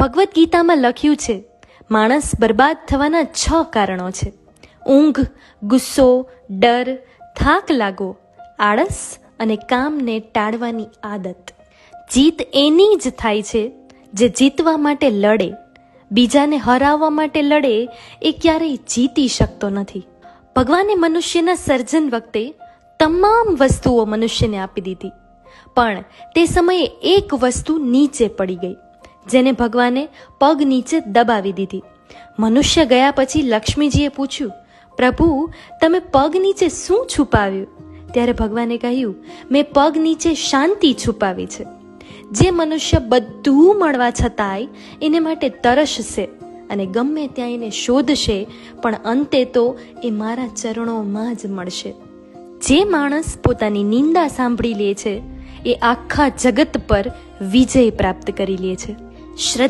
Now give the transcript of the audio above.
ભગવદ્ ગીતામાં લખ્યું છે, માણસ બરબાદ થવાના 6 કારણો છે: ઊંઘ, ગુસ્સો, ડર, થાક લાગવો, આળસ અને કામને ટાળવાની આદત. જીત એની જ થાય છે જે જીતવા માટે લડે. બીજાને હરાવવા માટે લડે એ ક્યારેય જીતી શકતો નથી. ભગવાને મનુષ્યના સર્જન વખતે તમામ વસ્તુઓ મનુષ્યને આપી દીધી, પણ તે સમયે એક વસ્તુ નીચે પડી ગઈ, જેને ભગવાને પગ નીચે દબાવી દીધી. મનુષ્ય ગયા પછી લક્ષ્મીજીએ પૂછ્યું, પ્રભુ, તમે પગ નીચે શું છુપાવ્યું? ત્યારે ભગવાને કહ્યું, મેં પગ નીચે શાંતિ છુપાવી છે. જે મનુષ્ય બધું મળવા છતાંય એને માટે તરસશે અને ગમે ત્યાં એને શોધશે, પણ અંતે તો એ મારા ચરણોમાં જ મળશે. જે માણસ પોતાની નિંદા સાંભળી લે છે એ આખા જગત પર વિજય પ્રાપ્ત કરી લે છે.